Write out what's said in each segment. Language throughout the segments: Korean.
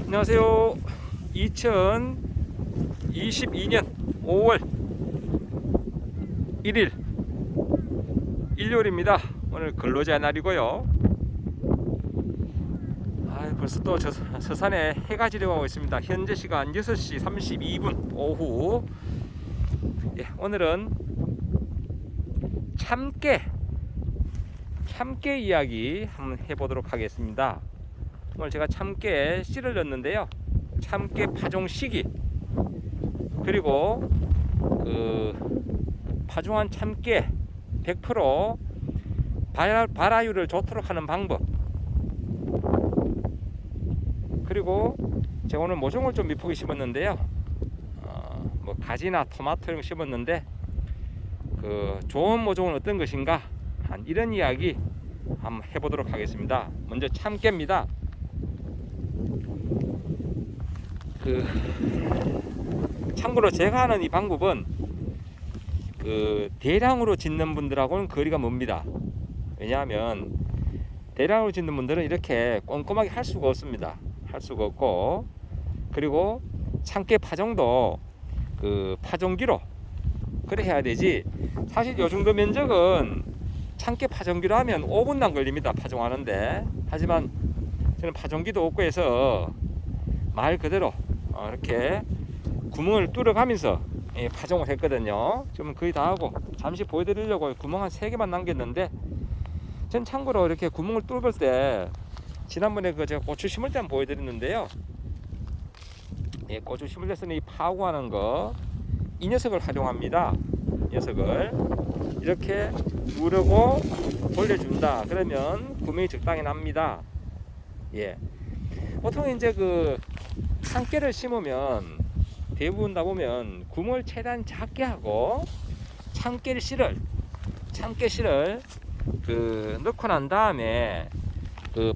안녕하세요. 2022년 5월 1일 일요일입니다. 오늘 근로자 날이고요. 벌써 또 서산에 해가 지려가고 있습니다. 현재 시간 6시 32분 오후. 오늘은 참깨 이야기 한번 해보도록 하겠습니다. 오늘 제가 참깨 씨를 넣었는데요. 참깨 파종 시기, 그리고 파종한 참깨 100% 발화율을 좋도록 하는 방법, 그리고 제가 오늘 모종을 좀 이쁘게 심었는데요. 뭐 가지나 토마토 이런 거 심었는데 좋은 모종은 어떤 것인가, 이런 이야기 한번 해보도록 하겠습니다. 먼저 참깨입니다. 참고로 제가 하는 이 방법은 대량으로 짓는 분들하고는 거리가 멉니다. 왜냐하면 대량으로 짓는 분들은 이렇게 꼼꼼하게 할 수가 없습니다. 할 수가 없고, 그리고 참깨 파종도 파종기로 그래 해야 되지. 사실 요 정도 면적은 참깨 파종기로 하면 5분도 걸립니다, 파종하는데. 하지만 저는 파종기도 없고 해서 말 그대로 이렇게 구멍을 뚫어가면서 파종을 했거든요. 지금 거의 다 하고 잠시 보여드리려고 구멍 한 3개만 남겼는데, 전 참고로 이렇게 구멍을 뚫을 때 지난번에 제가 고추 심을 때 한번 보여드렸는데요. 고추 심을 때는 이 파고하는 거, 이 녀석을 활용합니다. 이 녀석을 이렇게 누르고 돌려준다. 그러면 구멍이 적당히 납니다. 보통 이제 참깨를 심으면 대부분 다 보면 구멍을 최대한 작게 하고 참깨 씨를 넣고 난 다음에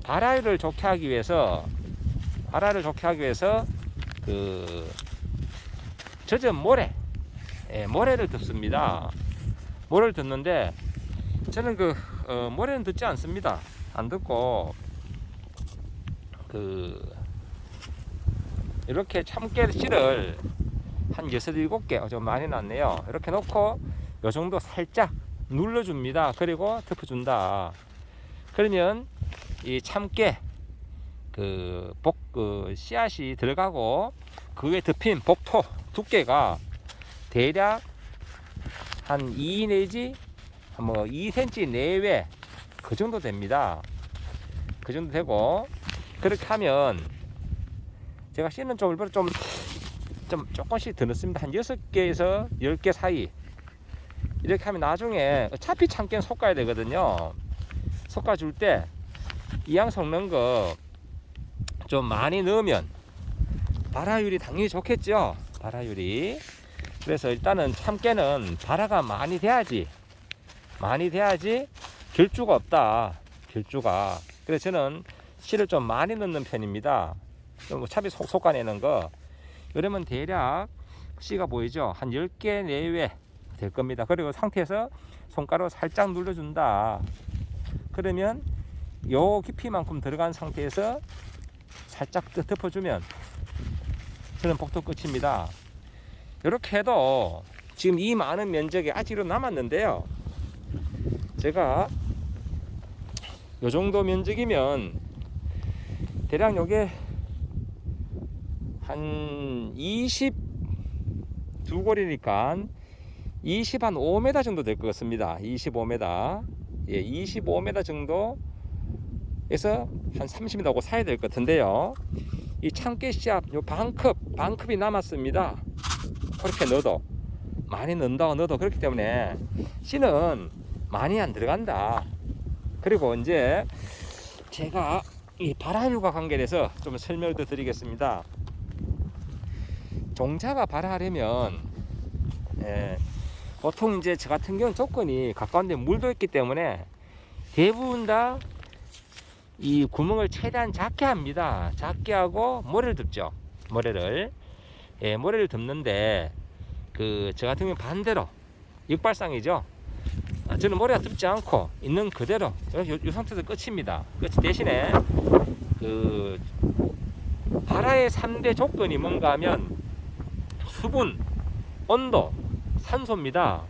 발화율을 좋게 하기 위해서 젖은 모래를 듣습니다. 모래를 듣는데 저는 모래는 듣지 않습니다. 안 듣고 이렇게 참깨 씨를 한 6, 7개 좀 많이 났네요. 이렇게 놓고 요 정도 살짝 눌러줍니다. 그리고 덮어준다. 그러면 이 참깨 씨앗이 들어가고 그 위에 덮인 복토 두께가 대략 한 2 내지 2cm 내외 그 정도 됩니다. 그 정도 되고, 그렇게 하면 제가 씨는 좀 일부러 좀 조금씩 더 넣습니다. 한 6개에서 10개 사이. 이렇게 하면 나중에 어차피 참깨는 솎아야 되거든요. 솎아줄 때 이양 솎는 거 좀 많이 넣으면 발화율이 당연히 좋겠죠. 발화율이. 그래서 일단은 참깨는 발화가 많이 돼야지 결주가 없다. 결주가. 그래서 저는 씨를 좀 많이 넣는 편입니다. 어차피 솎아내는 거. 이러면 대략 씨가 보이죠? 한 10개 내외 될 겁니다. 그리고 상태에서 손가락으로 살짝 눌러준다. 그러면 요 깊이만큼 들어간 상태에서 살짝 덮어주면 저는 복도 끝입니다. 이렇게 해도 지금 이 많은 면적이 아직도 남았는데요. 제가 요 정도 면적이면 대략 요게 한 22골이니까 25m 정도 될 것 같습니다. 25m. 25m 정도에서 한 30m 하고 사야 될 것 같은데요. 이 참깨 씨앗 요 반컵이 남았습니다. 그렇게 넣어도, 많이 넣는다고 넣어도 그렇기 때문에 씨는 많이 안 들어간다. 그리고 이제 제가 이 발화율과 관계돼서 좀 설명을 더 드리겠습니다. 종자가 발화하려면 보통 이제 저 같은 경우는 조건이 가까운데 물도 있기 때문에 대부분 다 이 구멍을 최대한 작게 합니다. 작게 하고 모래를 덮죠. 모래를 덮는데 저 같은 경우는 반대로 역발상이죠. 저는 모래가 덮지 않고 있는 그대로 이 상태에서 끝입니다. 끝 대신에 발화의 3대 조건이 뭔가 하면 수분, 온도, 산소입니다.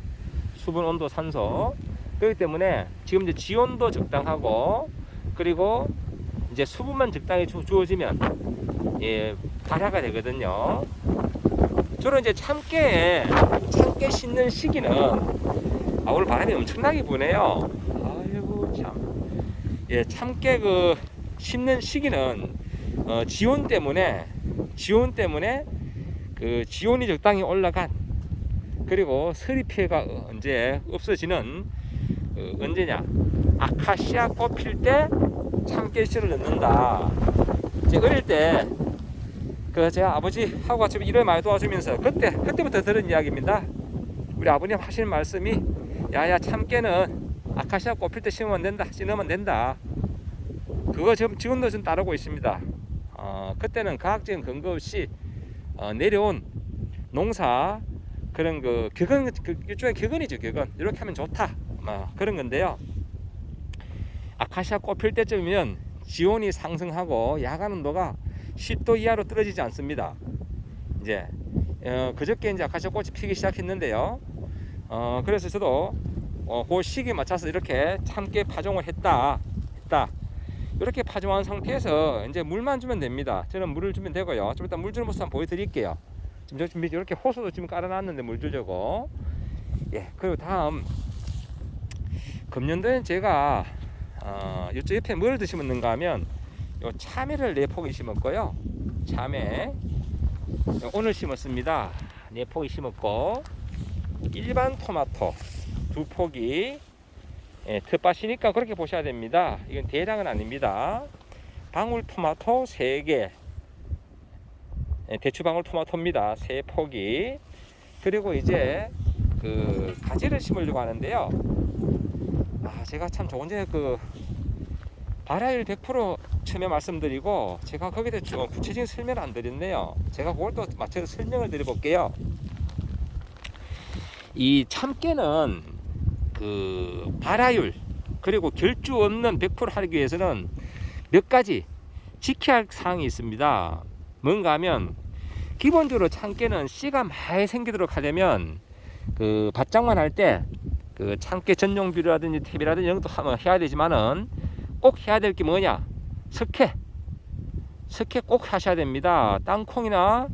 수분, 온도, 산소. 그렇기 때문에 지금 이제 지온도 적당하고 그리고 이제 수분만 적당히 주어지면 예, 발화가 되거든요. 주로 이제 참깨 씻는 시기는 오늘 바람이 엄청나게 부네요. 아이고 참. 예, 참깨 그 씹는 시기는 지온 때문에 그 지온이 적당히 올라간 그리고 서리 피해가 언제 없어지는 언제냐? 아카시아 꽃 필 때 참깨 씨를 넣는다. 이제 어릴 때 그 제가 아버지하고 같이 일을 많이 도와주면서 그때부터 들은 이야기입니다. 우리 아버님 하시는 말씀이 야야 참깨는 아카시아 꽃 필 때 심으면 된다. 그거 지금도 좀 따르고 있습니다. 그때는 과학적인 근거 없이 내려온 농사 그런 그 격언, 일종의 격언이죠. 격언. 이렇게 하면 좋다. 그런 건데요. 아카시아 꽃 필 때쯤이면 지온이 상승하고 야간 온도가 10도 이하로 떨어지지 않습니다. 이제 그저께 이제 아카시아 꽃이 피기 시작했는데요. 그래서 저도 그 시기에 맞춰서 이렇게 참깨 파종을 했다. 이렇게 파종한 상태에서 이제 물만 주면 됩니다. 저는 물을 주면 되고요. 좀 이따 물 주는 모습 한번 보여드릴게요. 지금 이렇게 호수도 지금 깔아놨는데 물 주려고. 예, 그리고 다음 금년도엔 제가 이쪽 옆에 뭘 심었는가 하면 요 참외를 4포기 심었고요. 참외 오늘 심었습니다. 4포기 심었고 일반 토마토 2포기 예, 텃밭이니까 그렇게 보셔야 됩니다. 이건 대량은 아닙니다. 방울토마토 3개 예, 대추방울 토마토입니다. 3포기 그리고 이제 그 가지를 심으려고 하는데요. 제가 참 조금 전에 그 발화율 100% 처음에 말씀드리고 제가 거기에 대해 구체적인 설명을 안 드렸네요. 제가 그걸 또 맞춰서 설명을 드려볼게요. 이 참깨는 그 발화율 그리고 결주 없는 100% 하기 위해서는 몇 가지 지켜야 할 사항이 있습니다. 뭔가 하면 기본적으로 참깨는 씨가 많이 생기도록 하려면 그 밭장만 할 때 그 참깨 전용 비료라든지 탭이라든지 이런 것도 해야 되지만은 꼭 해야 될 게 뭐냐? 석회 꼭 하셔야 됩니다. 땅콩이나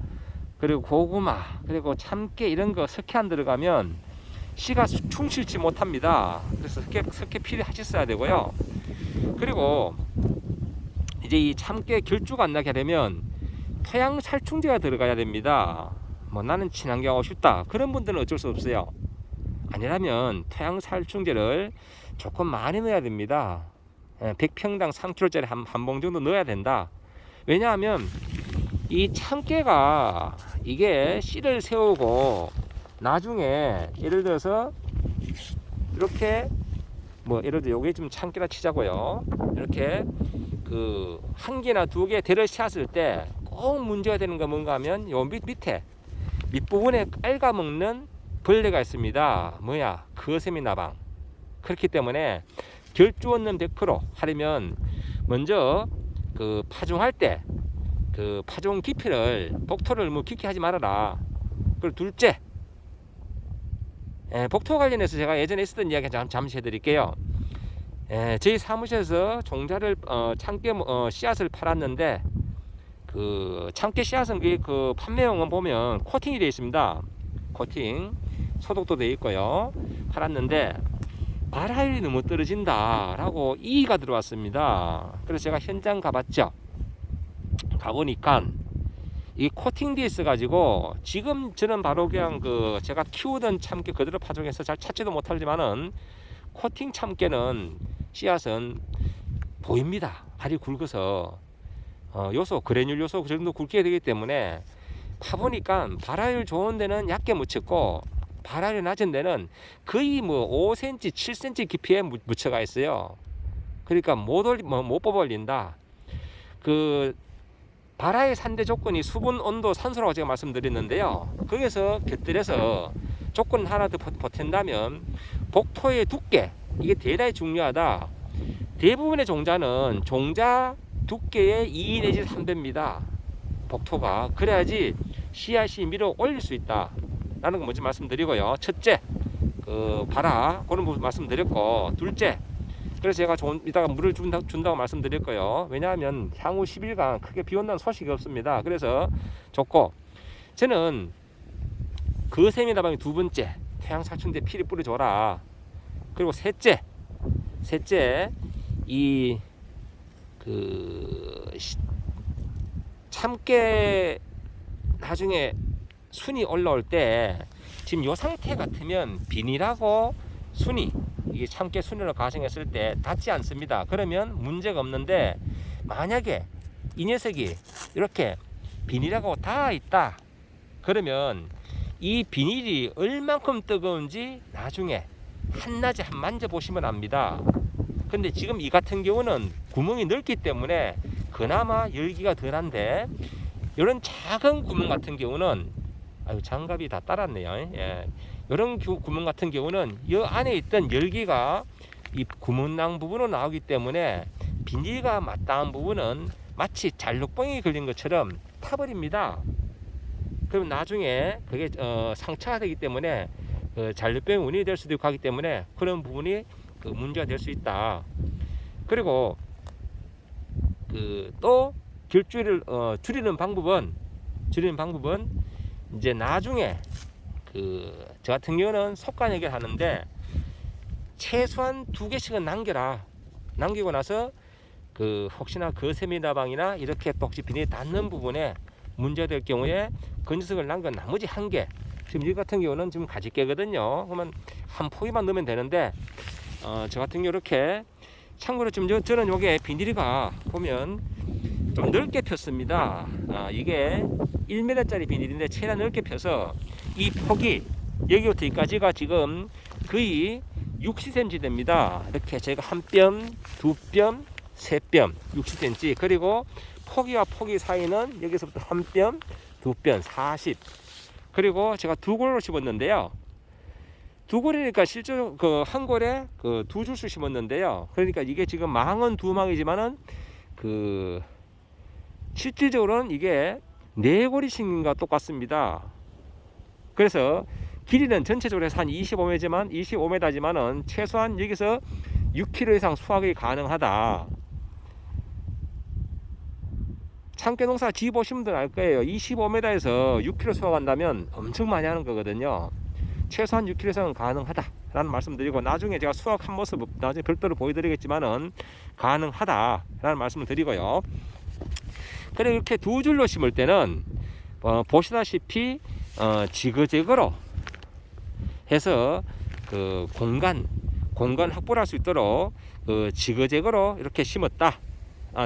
그리고 고구마 그리고 참깨 이런 거 석회 안 들어가면 씨가 충실치 못합니다. 그래서 석회 필요하셨어야 되고요. 그리고 이제 이 참깨 결주가 안 나게 하려면 토양 살충제가 들어가야 됩니다. 나는 친환경하고 싶다 그런 분들은 어쩔 수 없어요. 아니라면 토양 살충제를 조금 많이 넣어야 됩니다. 100평당 3kg짜리 한 봉 정도 넣어야 된다. 왜냐하면 이 참깨가 이게 씨를 세우고 나중에 예를 들어서 이렇게 예를 들어 요게 좀 참깨라 치자고요. 이렇게 그 한 개나 두 개 대를 씌웠을 때 꼭 문제가 되는 거 뭔가 하면 요 밑부분에 깔아먹는 벌레가 있습니다. 거세미 나방. 그렇기 때문에 결주 없는 100% 하려면 먼저 그 파종할 때 그 파종 깊이를 복토를 깊게 하지 말아라. 그리고 둘째 복토 관련해서 제가 예전에 있었던 이야기 잠시 해드릴게요. 저희 사무실에서 종자를 참깨 씨앗을 팔았는데 그 참깨 씨앗은 그 판매용은 보면 코팅이 되어 있습니다. 코팅 소독도 되어 있고요. 팔았는데 발화율이 너무 떨어진다 라고 이의가 들어왔습니다. 그래서 제가 현장 가봤죠. 가보니까 이 코팅 되어 있어 가지고 지금 저는 바로 그냥 그 제가 키우던 참깨 그대로 파종해서 잘 찾지도 못하지만은 코팅 참깨는 씨앗은 보입니다. 알이 굵어서 요소 그래듈 요소 그 정도 굵게 되기 때문에 파보니까 발화율 좋은 데는 얕게 묻혔고 발화율이 낮은 데는 거의 5cm 7cm 깊이에 묻혀가 있어요. 그러니까 못 뽑아올린다. 그 발화의 3대 조건이 수분, 온도, 산소라고 제가 말씀드렸는데요. 거기서 곁들여서 조건 하나 더 보탠다면 복토의 두께 이게 대단히 중요하다. 대부분의 종자는 종자 두께의 2 내지 3배입니다. 복토가. 그래야지 씨앗이 밀어 올릴 수 있다 라는 거 먼저 말씀드리고요. 첫째, 봐라, 그런 부분 말씀드렸고, 둘째, 그래서 제가 이따가 물을 준다고 말씀드릴 거예요. 왜냐하면 향후 10일간 크게 비 온다는 소식이 없습니다. 그래서 좋고, 저는 거세미나방이 두 번째, 태양살충제 필히 뿌려줘라. 그리고 셋째, 이 참깨 나중에 순이 올라올 때 지금 이 상태 같으면 비닐하고 순이, 이게 참깨 순으로 가정했을 때 닿지 않습니다. 그러면 문제가 없는데, 만약에 이 녀석이 이렇게 비닐하고 닿아 있다 그러면 이 비닐이 얼만큼 뜨거운지 나중에 한낮에 만져보시면 압니다. 근데 지금 이 같은 경우는 구멍이 넓기 때문에 그나마 열기가 덜한데, 이런 작은 구멍 같은 경우는, 아유, 장갑이 다 따랐네요. 예. 이런 구멍 같은 경우는 이 안에 있던 열기가 이 구멍낭 부분으로 나오기 때문에 비닐과 맞닿은 부분은 마치 잘록병이 걸린 것처럼 타버립니다. 그럼 나중에 그게 상처가 되기 때문에 잘록병 원인이 될 수도 있고 하기 때문에 그런 부분이 문제가 될 수 있다. 그리고 또 결주를 줄이는 방법은 이제 나중에 저 같은 경우는 속간역을 하는데, 최소한 2개씩은 남기고 나서 혹시나 거세미나방이나 이렇게 또 혹시 비닐이 닿는 부분에 문제가 될 경우에 그 녀석을 남겨 나머지 1개, 지금 이 같은 경우는 지금 가지개거든요. 그러면 한 포기만 넣으면 되는데, 저 같은 경우 이렇게, 참고로 지금 저는 요게 비닐이가 보면 좀 넓게 폈습니다. 이게 1m짜리 비닐인데 최대한 넓게 펴서 이 폭이 여기부터 여기까지가 지금 거의 60cm 됩니다. 이렇게 제가 한 뼘, 두 뼘, 세 뼘, 60cm. 그리고 포기와 포기 사이는 여기서부터 한 뼘, 두 뼘, 40. 그리고 제가 두 골로 심었는데요. 두 골이니까 실제로 한 골에 두 줄씩 심었는데요. 그러니까 이게 지금 망은 두 망이지만은 실질적으로는 이게 네 골이 심긴 것과 똑같습니다. 그래서 길이는 전체적으로 해서 한 25m지만은 최소한 여기서 6kg 이상 수확이 가능하다. 참깨 농사 지어 보시면 알 거예요. 25m에서 6kg 수확한다면 엄청 많이 하는 거거든요. 최소한 6kg 이상은 가능하다라는 말씀드리고, 나중에 제가 수확한 모습 나중에 별도로 보여드리겠지만은 가능하다라는 말씀을 드리고요. 그리고 이렇게 두 줄로 심을 때는 보시다시피 지그재그로 해서 공간 확보를 할 수 있도록 지그재그로 이렇게 심었다.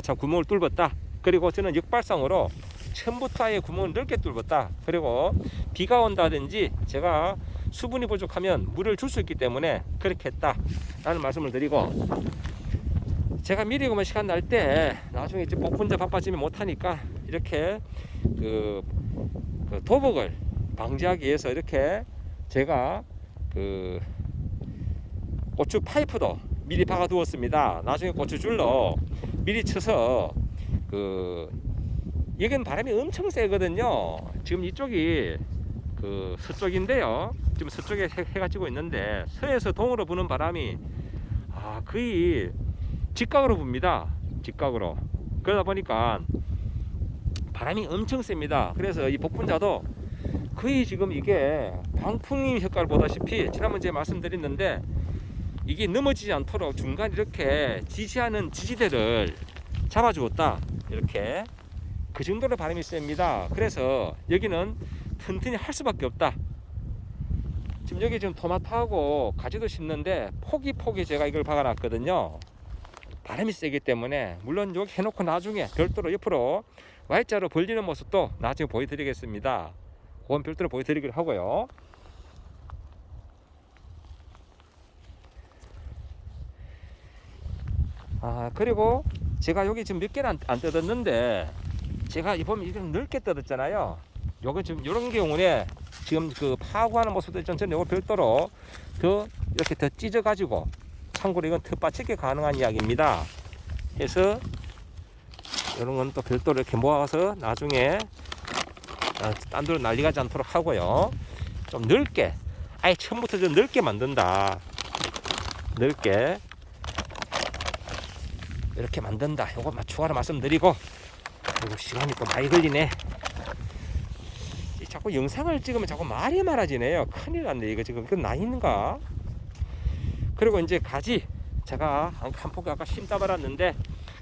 참 구멍을 뚫었다. 그리고 저는 역발상으로 처음부터 아예 구멍을 넓게 뚫었다. 그리고 비가 온다든지 제가 수분이 부족하면 물을 줄 수 있기 때문에 그렇게 했다 라는 말씀을 드리고, 제가 미리 그만 시간 날 때 나중에 이제 혼자 바빠지면 못하니까 이렇게 도복을 방지하기 위해서 이렇게 제가 고추 파이프도 미리 박아 두었습니다. 나중에 고추줄로 미리 쳐서 여기는 바람이 엄청 세거든요. 지금 이쪽이 서쪽인데요. 지금 서쪽에 해가 지고 있는데, 서에서 동으로 부는 바람이 거의 직각으로 붑니다. 직각으로. 그러다 보니까 바람이 엄청 셉니다. 그래서 이 복분자도 거의 지금 이게 방풍 효과를 보다시피 지난번에 제가 말씀드렸는데, 이게 넘어지지 않도록 중간 이렇게 지지하는 지지대를 잡아주었다. 이렇게 그 정도로 바람이 셉니다. 그래서 여기는 튼튼히 할 수밖에 없다. 지금 여기 지금 토마토하고 가지도 심는데 포기 제가 이걸 박아놨거든요. 바람이 세기 때문에, 물론 여기 해놓고 나중에 별도로 옆으로 Y자로 벌리는 모습도 나중에 보여드리겠습니다. 그건 별도로 보여드리기로 하고요. 그리고 제가 여기 지금 몇 개는 안 뜯었는데, 제가 보면 이렇게 넓게 뜯었잖아요. 요거 지금 이런 경우에 지금 파고하는 모습도 있지만, 저는 이거 별도로 더 이렇게 더 찢어 가지고, 참고로 이건 텃밭 짓기 가능한 이야기입니다. 해서 이런 건 또 별도로 이렇게 모아서 나중에 딴 데로 난리 가지 않도록 하고요. 좀 넓게, 아예 처음부터 좀 넓게 만든다. 넓게 이렇게 만든다. 요거 추가로 말씀드리고, 그리고 시간이 또 많이 걸리네. 자꾸 영상을 찍으면 자꾸 말이 많아지네요. 큰일 났네. 이거 지금 이건 나 있는가? 그리고 이제 가지, 제가 한 포기 아까 심다 말았는데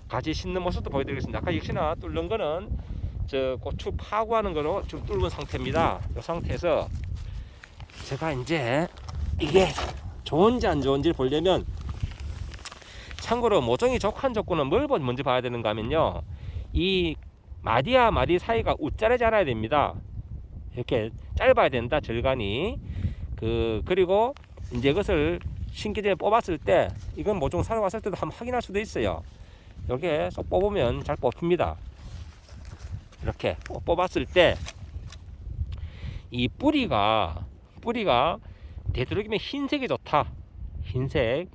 가지 심는 모습도 보여드리겠습니다. 아까 역시나 뚫는 거는 저 고추 파고하는 거로 좀 뚫은 상태입니다. 이 상태에서 제가 이제 이게 좋은지 안 좋은지 보려면, 참고로 모종이 좋한 조건은 뭘 먼저 봐야 되는가 하면요, 이 마디와 마디 사이가 우짜르지 않아야 됩니다. 이렇게 짧아야 된다, 절간이. 그리고 이제 이것을 심기 전에 뽑았을 때, 이건 모종 사러 왔을 때도 한번 확인할 수도 있어요. 이렇게 쏙 뽑으면 잘 뽑힙니다. 이렇게 뽑았을 때 이 뿌리가 되도록이면 흰색이 좋다. 흰색.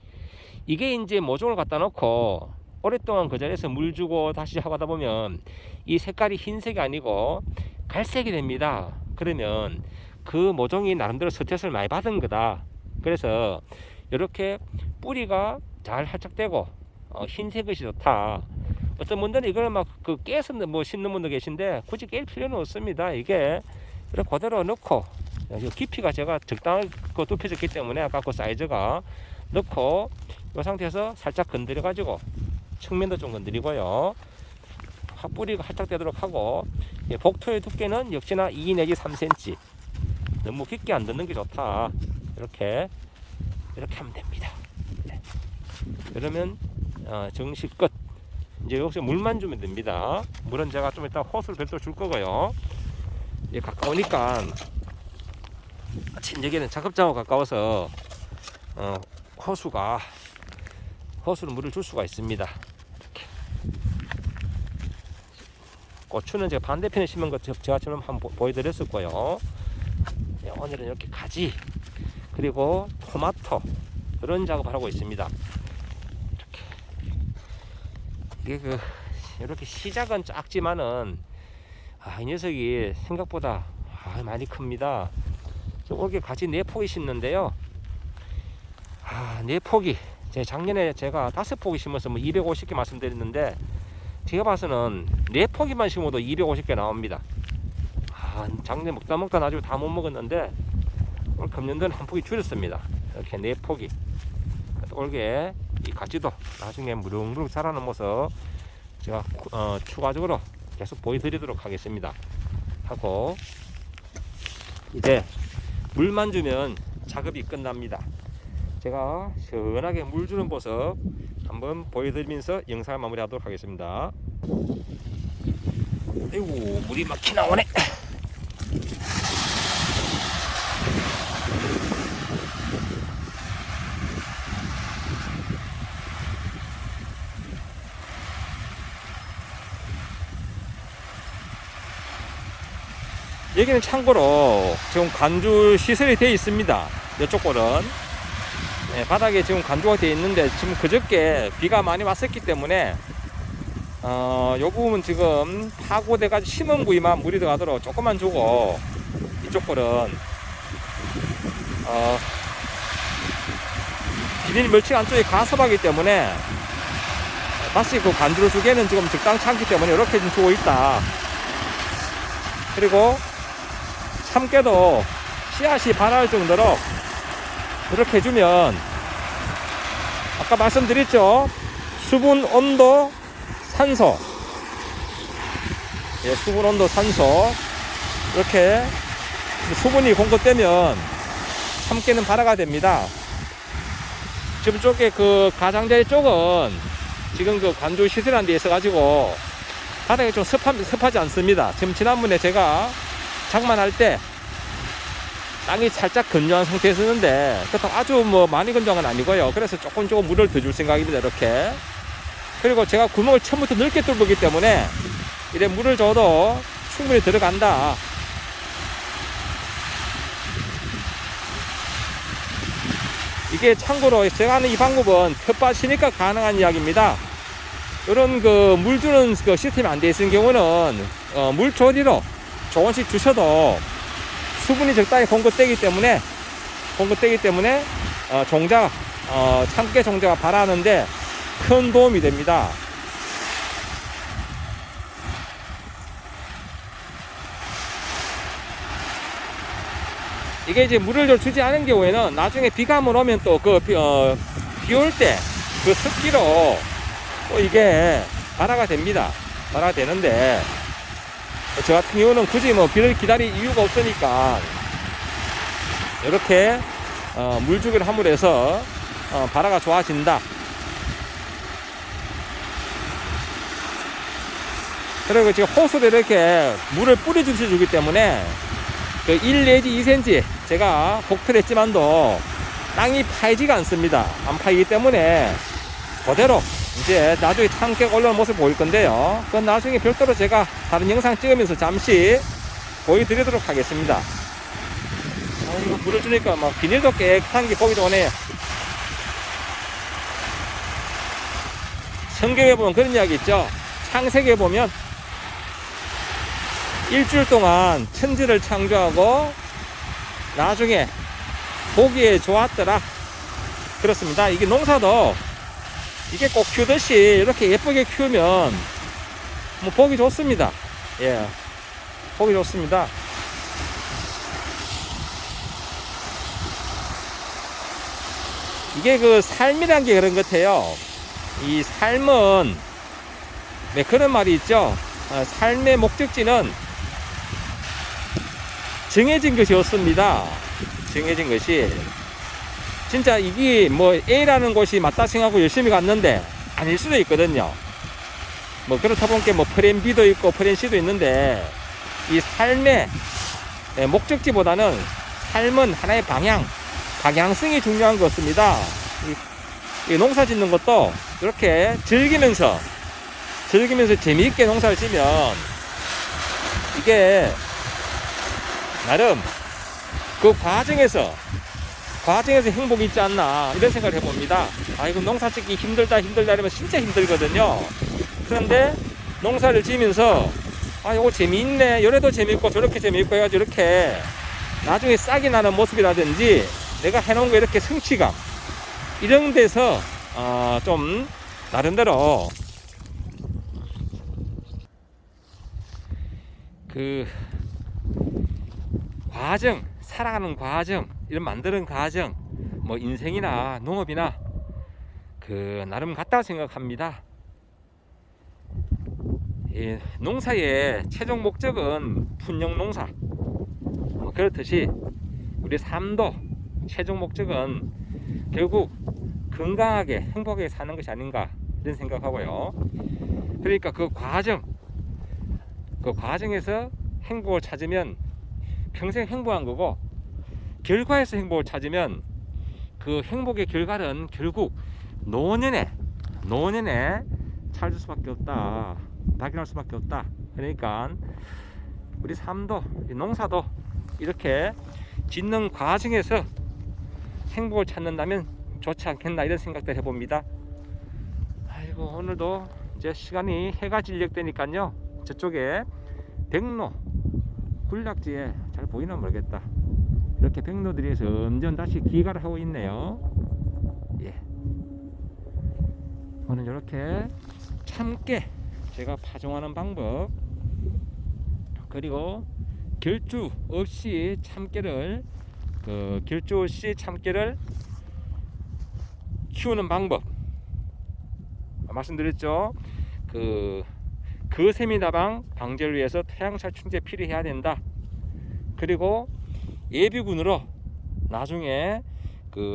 이게 이제 모종을 갖다 놓고 오랫동안 그 자리에서 물 주고 다시 하다 보면 이 색깔이 흰색이 아니고 갈색이 됩니다. 그러면 그 모종이 나름대로 스트레스를 많이 받은 거다. 그래서 이렇게 뿌리가 잘 활착되고 흰색 것이 좋다. 어떤 분들은 이걸 막 깨서 심는 분도 계신데, 굳이 깰 필요는 없습니다. 이게 이렇게 그대로 넣고, 깊이가 제가 적당하게 좁혀졌기 때문에 아까 그 사이즈가 넣고, 이 상태에서 살짝 건드려 가지고 측면도 좀 건드리고요, 뿌리가 활착되도록 하고, 복토의 두께는 역시나 2 내지 3cm, 너무 깊게 안 넣는 게 좋다. 이렇게 하면 됩니다. 네. 그러면 정식 끝. 이제 여기서 물만 주면 됩니다. 물은 제가 좀 이따 호수를 별도로 줄 거고요. 가까우니까, 여기는 작업장하고 가까워서 호수로 물을 줄 수가 있습니다. 이렇게. 고추는 제가 반대편에 심은 것 제가 지금 한번 보여드렸었고요. 오늘은 이렇게 가지, 그리고 토마토, 이런 작업을 하고 있습니다. 이게 이렇게 시작은 작지만은 이 녀석이 생각보다 많이 큽니다. 이렇게 가지 4포기 심는데요. 4포기, 작년에 제가 5포기 심어서 250개 말씀드렸는데, 제가 봐서는 4포기만 심어도 250개 나옵니다. 작년에 먹다 나중에 다 못 먹었는데, 오늘 금년도는 한 포기 줄였습니다. 이렇게 4포기. 올게 이 가지도 나중에 무릉무릉 자라는 모습 제가 추가적으로 계속 보여드리도록 하겠습니다. 하고, 이제 물만 주면 작업이 끝납니다. 제가 시원하게 물 주는 모습 한번 보여드리면서 영상을 마무리하도록 하겠습니다. 아이고, 물이 막히 나오네. 여기는 참고로 지금 관주 시설이 되어 있습니다. 이쪽 골은 바닥에 지금 관주가 되어 있는데, 지금 그저께 비가 많이 왔었기 때문에 요 부분 지금 파고돼 가지고 심은 부위만 물이 들어가도록 조금만 주고, 이쪽 골은 비닐 멀칭 안쪽에 가섭하기 때문에 다시 그 관주를 주기에는 지금 적당치 않기 때문에 이렇게 좀 주고 있다. 그리고 참깨도 씨앗이 발할 정도로 이렇게 해주면, 아까 말씀드렸죠, 수분, 온도, 산소, 수분, 온도, 산소, 이렇게 수분이 공급되면 참깨는 발화가 됩니다. 지금 쪽에 그 가장자리 쪽은 지금 그 관주 시설한 데 있어 가지고 바닥이 좀 습하지 않습니다. 지금 지난번에 제가 장만할 때 땅이 살짝 건조한 상태였는데, 그렇다고 아주 많이 건조한 건 아니고요. 그래서 조금 물을 더 줄 생각입니다. 이렇게. 그리고 제가 구멍을 처음부터 넓게 뚫기 때문에 이래 물을 줘도 충분히 들어간다. 이게 참고로 제가 하는 이 방법은 텃밭이니까 가능한 이야기입니다. 이런 그 물 주는 그 시스템이 안 돼 있는 경우는 물 조리로 조금씩 주셔도 수분이 적당히 공급되기 때문에 종자 참깨 종자가 발하는데 큰 도움이 됩니다. 이게 이제 물을 주지 않은 경우에는 나중에 비감을 오면 또 그 비 올 때 그 습기로 또 이게 발화가 됩니다. 발화가 되는데 저 같은 경우는 굳이 뭐 비를 기다릴 이유가 없으니까 이렇게 물주기를 함으로 해서 발화가 좋아진다. 그리고 지금 호수로 이렇게 물을 뿌려 주기 때문에 그 1 내지 2cm 제가 복토를 했지만도 땅이 파이지가 않습니다. 안 파이기 때문에 그대로 이제 나중에 참깨가 올라오는 모습을 보일 건데요. 그건 나중에 별도로 제가 다른 영상 찍으면서 잠시 보여드리도록 하겠습니다. 이거 물을 주니까 막 비닐도 깨끗한 게 보기 좋네요. 성경에 보면 그런 이야기 있죠. 창세기에 보면 일주일 동안 천지를 창조하고 나중에 보기에 좋았더라. 그렇습니다. 이게 농사도 이게 꼭 키우듯이 이렇게 예쁘게 키우면 뭐 보기 좋습니다. 예, 보기 좋습니다. 이게 그 삶이란 게 그런 것 같아요. 이 삶은 네, 그런 말이 있죠. 삶의 목적지는 정해진 것이 없습니다. 정해진 것이 진짜 이게 뭐 A라는 곳이 맞다 생각하고 열심히 갔는데 아닐 수도 있거든요. 뭐 그렇다 보니까 뭐 플랜 B도 있고 플랜 C도 있는데 이 삶의 목적지보다는 삶은 하나의 방향성이 중요한 것 같습니다. 이 농사 짓는 것도 이렇게 즐기면서 재미있게 농사를 지면 이게 나름 그 과정에서 행복이 있지 않나 이런 생각을 해봅니다. 이거 농사 짓기 힘들다 이러면 진짜 힘들거든요. 그런데 농사를 지면서 이거 재미있네, 요래도 재미있고 저렇게 재미있고 해가지고 이렇게 나중에 싹이 나는 모습이라든지 내가 해놓은 거 이렇게 성취감 이런 데서 좀 나름대로 그 과정, 살아가는 과정, 이런 만드는 과정, 뭐 인생이나 농업이나 그 나름 같다고 생각합니다. 이 농사의 최종 목적은 풍년 농사. 그렇듯이 우리 삶도 최종 목적은 결국 건강하게 행복하게 사는 것이 아닌가 이런 생각하고요. 그러니까 그 과정에서 행복을 찾으면 평생 행복한 거고, 결과에서 행복을 찾으면 그 행복의 결과는 결국 노년에 찾을 수밖에 없다, 발견할 수밖에 없다. 그러니까 우리 삶도, 농사도 이렇게 짓는 과정에서 행복을 찾는다면 좋지 않겠나 이런 생각들 해봅니다. 아이고, 오늘도 이제 시간이 해가 진력되니까요, 저쪽에 백로 군락지에 잘 보이나 모르겠다. 이렇게 백로들이 점점 다시 기가를 하고 있네요. 예. 오늘 이렇게 참깨 제가 파종하는 방법, 그리고 결주 없이 참깨를 키우는 방법 말씀드렸죠. 거세미나방 방제를 위해서 토양살충제 필요해야 된다. 그리고 예비군으로 나중에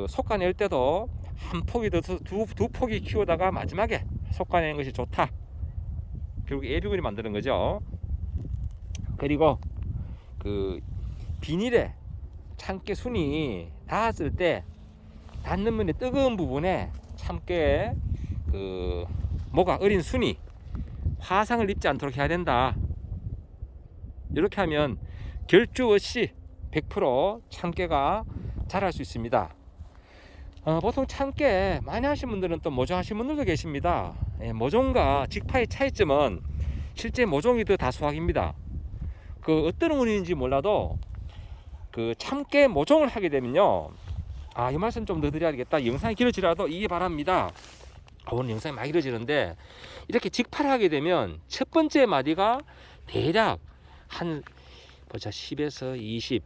솎아낼 때도 한 폭이 더 두 폭이 키우다가 마지막에 솎아내는 것이 좋다. 결국 예비군이 만드는 거죠. 그리고 비닐에 참깨 순이 닿았을 때 닿는 면의 뜨거운 부분에 참깨의 뭐가 어린 순이 화상을 입지 않도록 해야 된다. 이렇게 하면 결주 없이 100% 참깨가 자랄 수 있습니다. 보통 참깨 많이 하신 분들은 또 모종하신 분들도 계십니다. 모종과 직파의 차이점은 실제 모종이 더 다수학입니다. 그 어떤 원인인지 몰라도 그 참깨 모종을 하게 되면요, 이 말씀 좀 더 드려야겠다. 영상이 길어지라도 이해 바랍니다. 오늘 영상이 많이 길어지는데, 이렇게 직파를 하게 되면 첫 번째 마디가 대략 한 10에서 20,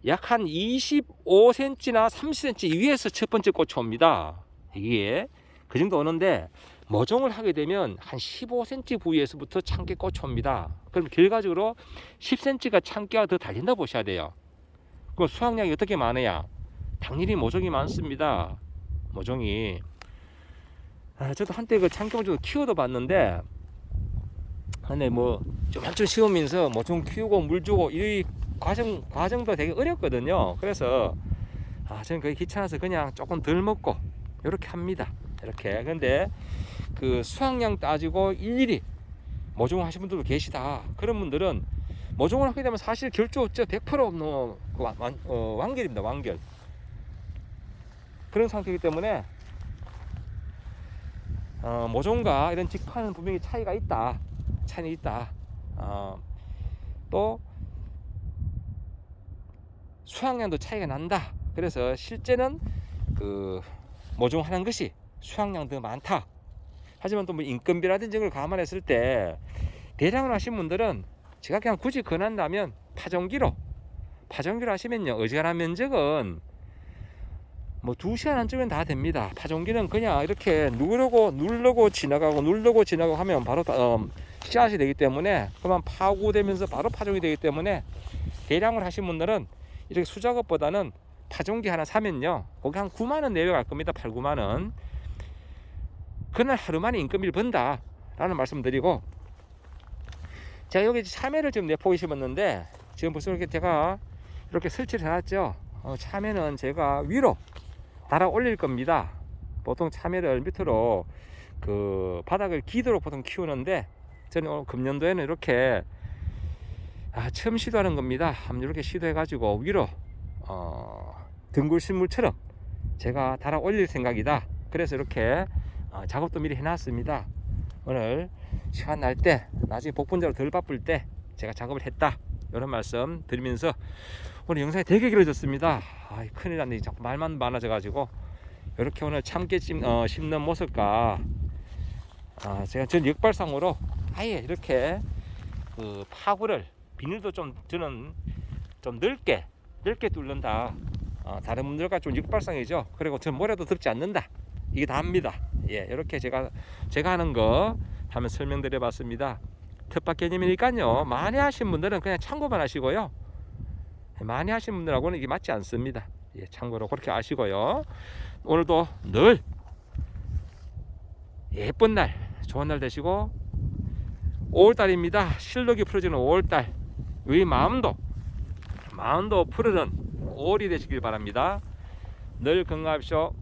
약 한 25cm나 30cm 위에서 첫 번째 꽃이 옵니다. 이게 그 정도 오는데, 모종을 하게 되면 한 15cm 부위에서부터 참깨 꽃이 옵니다. 그럼 결과적으로 10cm가 참깨가 더 달린다 보셔야 돼요. 그럼 수확량이 어떻게 많으냐? 당연히 모종이 많습니다. 모종이. 저도 한때 그 참깨 모종을 키워도 봤는데, 근데 뭐 좀 심으면서 모종 키우고 물 주고 이 과정도 되게 어렵거든요. 그래서 저는 그게 귀찮아서 그냥 조금 덜 먹고 이렇게 합니다. 이렇게. 근데 그 수확량 따지고 일일이 모종을 하신 분들도 계시다. 그런 분들은 모종을 하게 되면 사실 결조 100% 완결입니다. 완결. 그런 상태이기 때문에 모종과 이런 직파는 분명히 차이가 있다. 차이는 있다. 또 수확량도 차이가 난다. 그래서 실제는 그 모종하는 것이 수확량 더 많다. 하지만 또 뭐 인건비라든지 이런 걸 감안했을 때 대량으로 하신 분들은 제가 그냥 굳이 권한다면 파종기로 하시면요, 어지간한 면적은 뭐 2시간 안쪽엔 다 됩니다. 파종기는 그냥 이렇게 누르고 지나가고 하면 바로 씨앗이 되기 때문에, 그만 파고되면서 바로 파종이 되기 때문에 대량을 하신 분들은 이렇게 수작업보다는 파종기 하나 사면요, 거기 한 9만원 내외갈 겁니다. 8, 9만원. 그날 하루 만에 인건비를 번다 라는 말씀 드리고, 제가 여기 참외를 지금 내포기 심었는데 지금 벌써 이렇게 제가 이렇게 설치를 해놨죠. 참외는 제가 위로 달아 올릴 겁니다. 보통 참외를 밑으로 그 바닥을 기도로 보통 키우는데, 저는 오늘 금년도에는 이렇게 처음 시도하는 겁니다. 한번 이렇게 시도해 가지고 위로 둥글 식물처럼 제가 달아 올릴 생각이다. 그래서 이렇게 작업도 미리 해놨습니다. 오늘 시간 날 때, 나중에 복분자로 덜 바쁠 때 제가 작업을 했다, 이런 말씀 드리면서 오늘 영상이 되게 길어졌습니다. 큰일 났네. 자꾸 말만 많아져 가지고. 이렇게 오늘 참깨 심는 모습과 제가 전 역발상으로 아예 이렇게 그 파구를, 비닐도 저는 좀 넓게 뚫는다. 다른 분들과 좀 역발상이죠. 그리고 전 모래도 덮지 않는다. 이게 다입니다. 이렇게 제가 하는 거 한번 설명드려 봤습니다. 텃밭 개념이니까요, 많이 하신 분들은 그냥 참고만 하시고요, 많이 하신 분들하고는 이게 맞지 않습니다. 참고로 그렇게 아시고요. 오늘도 늘 예쁜 날, 좋은 날 되시고, 5월달입니다. 실록이 풀어지는 5월달, 우리 마음도 푸르는 5월이 되시길 바랍니다. 늘 건강하십시오.